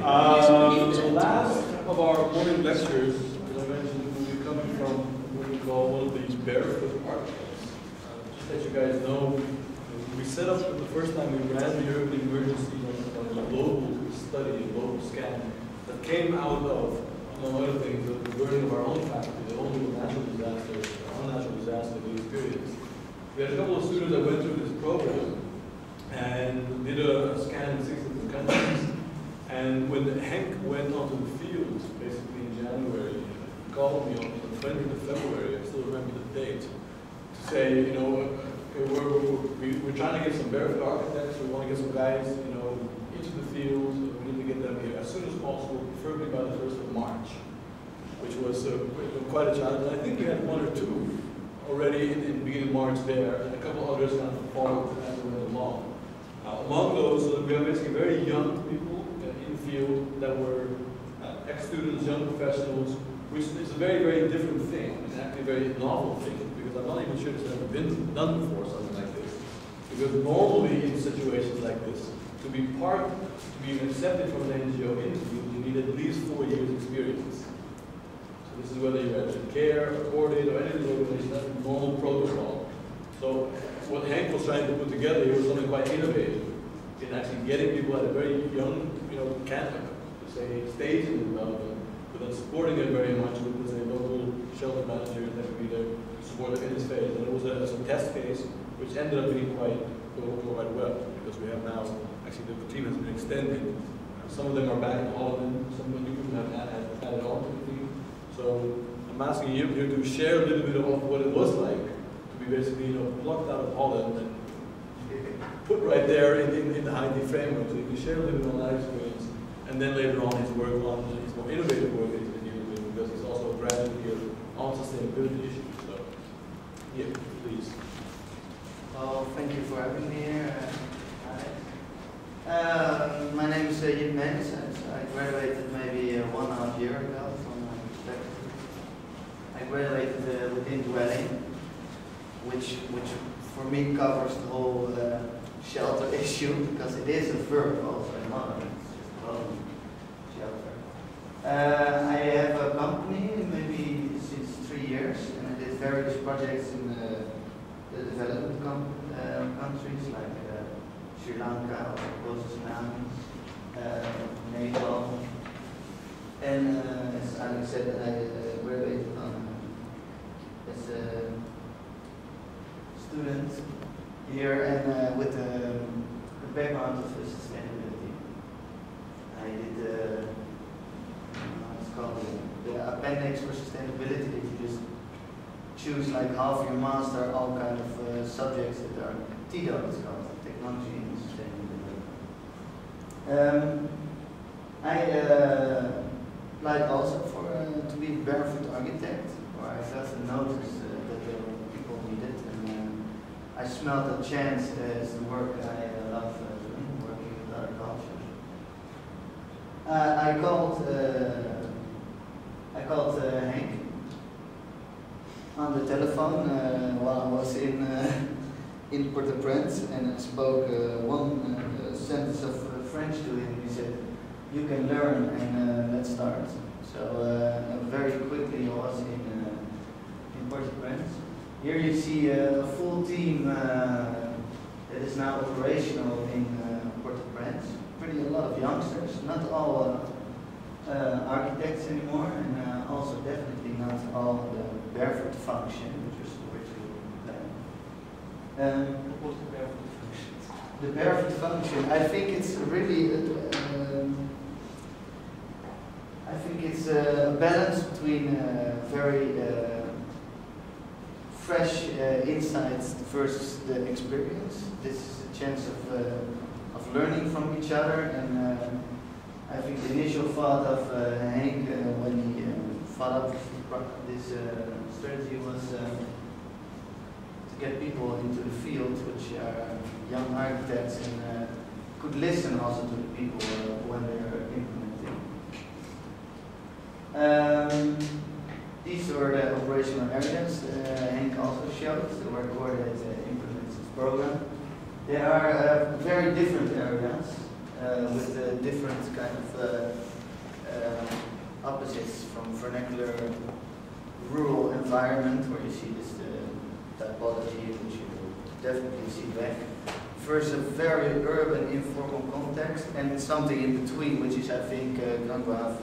The last of our morning lectures, as I mentioned, will be coming from what we call one of these Barefoot articles. Just that you guys know, we set up the first time we ran the urban emergency on a global study, a global scan, that came out of, among other things, the burning of our own faculty, the only natural disaster, unnatural disaster we experienced. We had a couple of students that went through this program and did a scan in 6 different countries. And when Henk went onto the field, basically in January, he called me on the 20th of February, I still remember the date, to say, you know, we're trying to get some Barefoot architects, we want to get some guys, you know, into the field, we need to get them here as soon as possible, preferably by the 1st of March, which was quite a challenge. And I think we had 1 or 2 already in the beginning of March there, and a couple others kind of followed as we went along. Among those, we have basically very young people in the field that were ex-students, young professionals, which is a very, very different thing, and actually a very novel thing, because I'm not even sure it's ever been done before, something like this. Because normally in situations like this, to be accepted from an NGO in the field, you need at least 4 years experience. So this is whether you're at CARE, or Cordate, or any of the organizations, that's a normal protocol. So what Henk was trying to put together here was something quite innovative in actually getting people at a very young, stage in the development, but then supporting it very much with, let's say, local shelter managers that could be there to support it in this phase. And it was a test case, which ended up being quite well, because we have now, actually the team has been extended. Some of them are back in Holland, some of you have added on to the team. So I'm asking you here to share a little bit of what it was like to be basically, plucked out of Holland and put right there in the Heidi framework. So you can share a little bit on that experience, and then later on his work on his more innovative work that he's been dealing with, because he's also a graduate here on sustainability issues. So, yeah, please. Well, thank you for having me here. My name is Nelissen. I graduated maybe 1.5 years ago from perspective. I graduated within dwelling, which for me covers the whole shelter issue, because it is a verb also in Holland. It's just home shelter. I have a company maybe since 3 years, and I did various projects in the development countries like Sri Lanka, Bosnia, Nepal, and as Alex said, I graduated as a student here, and with the background of sustainability. I did what's called the appendix for sustainability, that you just choose like half your master, all kind of subjects that are TDO, it's called, technology and sustainability. I applied also for to be Barefoot architect, where I felt a notice that there were people needed, and I smelled a chance as the work I love doing, working with other cultures. I called Henk on the telephone while I was in Port-au-Prince, and I spoke one sentence of French to him. He said, "You can learn, and let's start." So very quickly I was in Port-au-Prince. Here you see a full team that is now operational in Port-au-Prince. Pretty a lot of youngsters, not all architects anymore, and also definitely not all the Barefoot function, which was originally planned. What was the Barefoot function? The Barefoot function, I think it's really, a balance between very fresh insights versus the experience. This is a chance of learning from each other, and I think the initial thought of Henk when he thought up this strategy was to get people into the field, which are young architects, and could listen also to the people when they're implementing. These were the operational areas Henk also showed, where Cordate implements its program. They are very different areas. with different kind of opposites from vernacular rural environment, where you see this typology, which you definitely see back, versus a very urban informal context, and something in between, which is, I think, Ganguave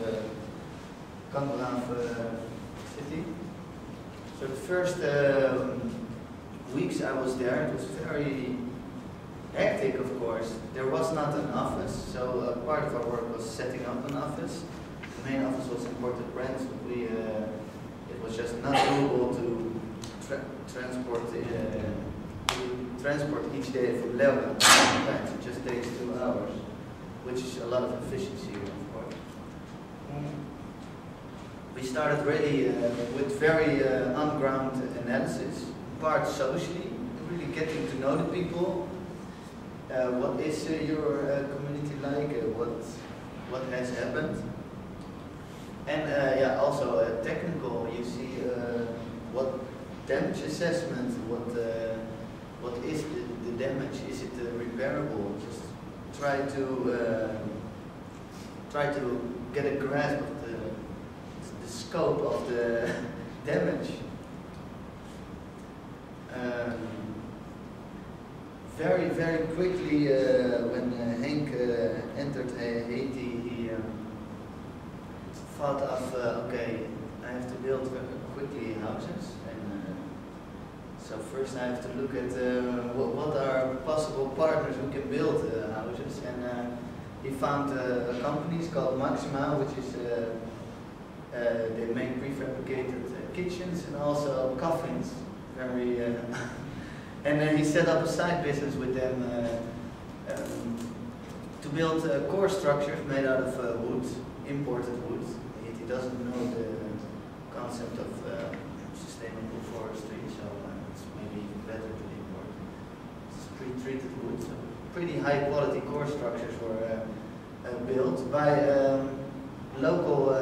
city. So the first weeks I was there, it was very hectic, of course. There was not an office, so part of our work was setting up an office. The main office was in Port-au-Prince, but it was just not doable to transport each day from Leeuwen to France. It just takes 2 hours, which is a lot of efficiency, of course. We started really with very on-ground analysis, part socially, really getting to know the people. What is your community like? What has happened? And yeah, also technical. You see what damage assessment. What is the damage? Is it repairable? Just try to get a grasp of the scope of the damage. Very, very quickly, when Henk entered Haiti, he thought of, okay, I have to build quickly houses. And so first I have to look at what are possible partners who can build houses. And he found a company called Maxima, which is, they make prefabricated kitchens and also coffins. Very, and then he set up a side business with them to build core structures made out of wood, imported wood. He doesn't know the concept of sustainable forestry, so it's maybe better to import. It's pre-treated wood, so pretty high quality core structures were built by local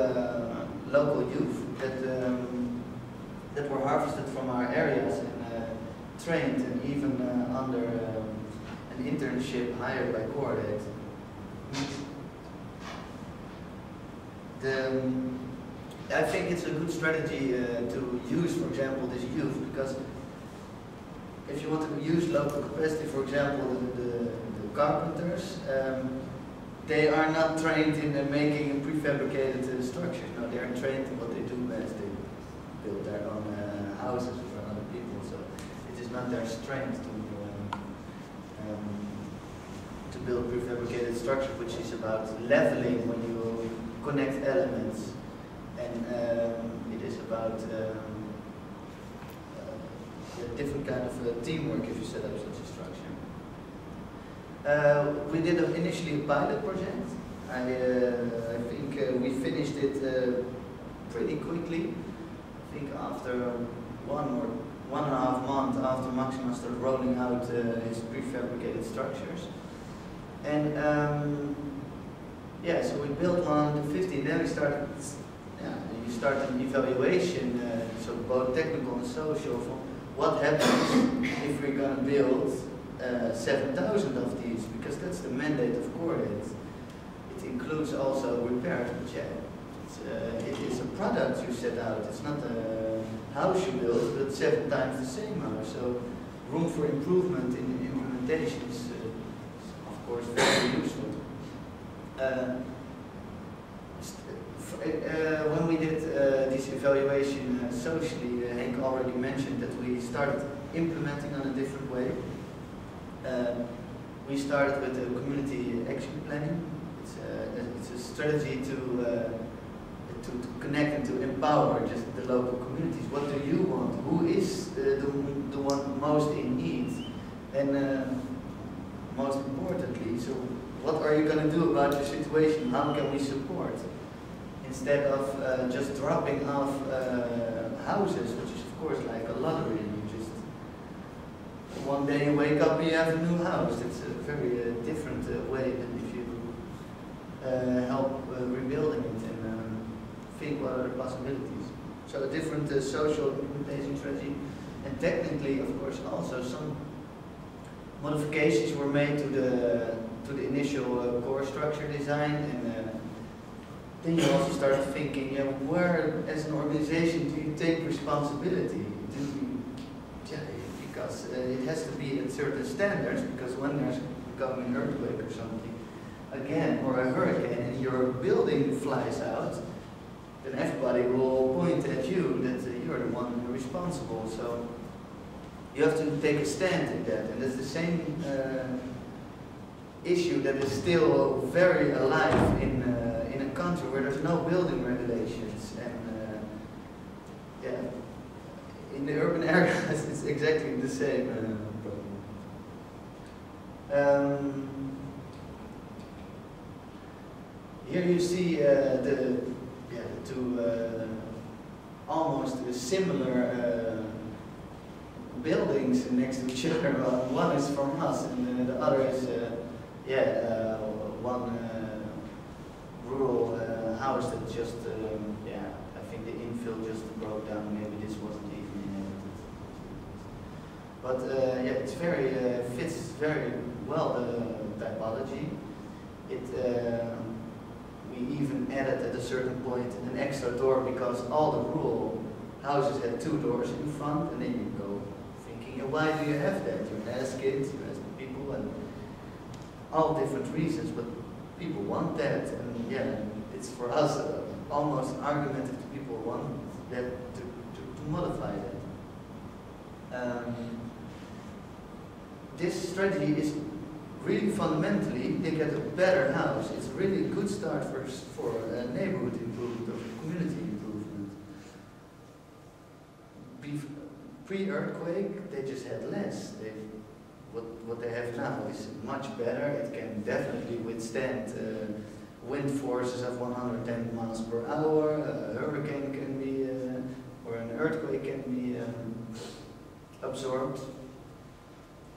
youth that were harvested from our areas and trained, and even under an internship hired by Coordate. I think it's a good strategy to use, for example, this youth, because if you want to use local capacity, for example, the carpenters, they are not trained in making prefabricated structures. No, they are trained in what they do best. They build their own houses for other people, so it is not their strength to build prefabricated structure, which is about leveling when you connect elements, and it is about a different kind of teamwork if you set up such a structure. We did initially a pilot project. I think we finished it pretty quickly. I think after 1.5 months after Maxima started rolling out his prefabricated structures. And yeah, so we built one to 50, then we started, you start an evaluation, so both technical and social, for what happens if we're going to build 7,000 of these, because that's the mandate of Coordate. It includes also repairs, but yeah, it is a product you set out, it's not a house you build, but 7 times the same house, so room for improvement in implementation is of course very useful. When we did this evaluation socially, Henk already mentioned that we started implementing on a different way. We started with the community action planning. It's a strategy to connect and to empower just the local communities. What do you want? Who is the one most in need? And most importantly, so what are you going to do about your situation? How can we support? Instead of just dropping off houses, which is of course like a lottery. You just one day you wake up and you have a new house. It's a very different way than if you help rebuilding it and think what are the possibilities. So a different social implementation strategy, and technically, of course, also some modifications were made to to the initial core structure design, and then you also start thinking, yeah, where as an organization do you take responsibility? Because it has to be at certain standards, because when there's becoming an earthquake or something, again, or a hurricane, and your building flies out, then everybody will point at you that you're the one responsible. So you have to take a stand in that, and it's the same issue that is still very alive in a country where there's no building regulations, and yeah, in the urban areas it's exactly the same problem. Here you see the two almost similar buildings next to each other. One is from us, and the other is one rural house that just I think the infill just broke down. Maybe this wasn't even inhabited. But it's very fits very well the typology. We even added at a certain point an extra door because all the rural houses had 2 doors in front, and then you go thinking, why do you have that? You ask kids, you ask people, and all different reasons, but people want that, and yeah, it's for us almost an argument if people want that to modify that. This strategy is really fundamentally, they get a better house. It's a really good start for neighborhood improvement or community improvement. Pre-earthquake, they just had less. What they have now is much better. It can definitely withstand wind forces of 110 miles per hour. A hurricane can be, or an earthquake can be absorbed.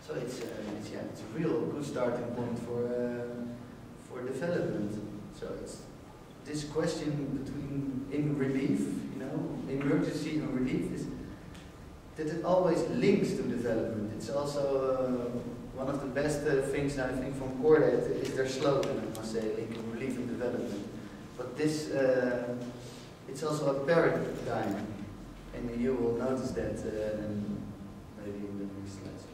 So it's a real good starting point for development. So it's this question between in relief, emergency and relief, is that it always links to development. It's also one of the best things I think from Cordet is their slogan, I must say, linking relief and development. But this it's also a paradigm, and you will notice that maybe in the next slides.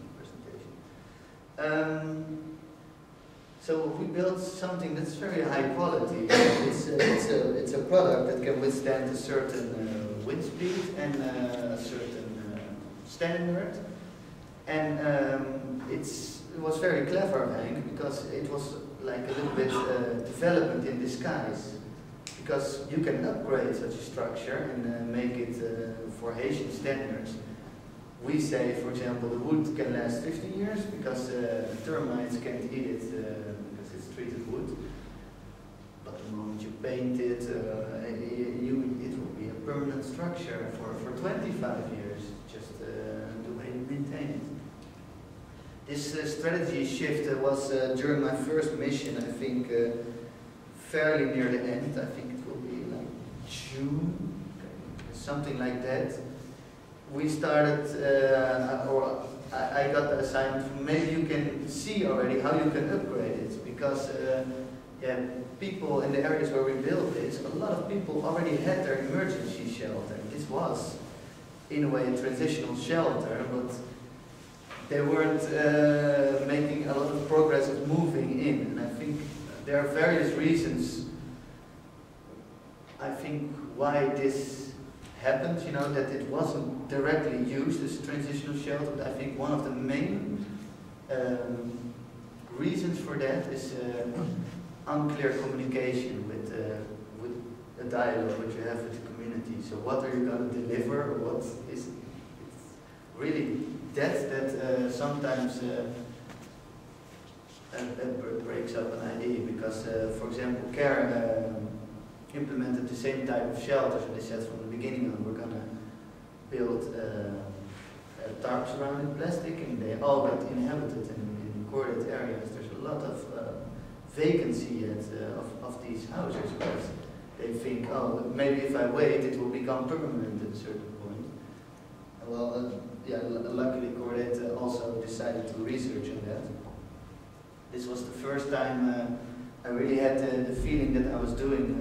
So we built something that's very high quality. It's a product that can withstand a certain wind speed and a certain standard. And it was very clever, Hank, because it was like a little bit development in disguise. Because you can upgrade such a structure and make it for Haitian standards. We say, for example, the wood can last 50 years because termites can't eat it because it's treated wood. But the moment you paint it, it will be a permanent structure for 25 years, just the way you maintain it. This strategy shift was during my first mission, I think, fairly near the end. I think it will be like June, something like that. We started, or I got the assignment, maybe you can see already how you can upgrade it, because people in the areas where we built this, a lot of people already had their emergency shelter. This was, in a way, a transitional shelter, but they weren't making a lot of progress of moving in. And I think there are various reasons, I think, why this happened, that it wasn't directly used as a transitional shelter. But I think one of the main reasons for that is unclear communication with a dialogue that you have with the community. So what are you going to deliver? What is it's really that sometimes that breaks up an idea, because for example, CARE implemented the same type of shelters, and they said from the beginning on, we're going to build tarps around in plastic, and they all got inhabited in recorded areas. There's a lot of vacancy of these houses, because they think, oh, maybe if I wait, it will become permanent at a certain point. Well, luckily Cordet also decided to research on that. this was the first time I really had the feeling that I was doing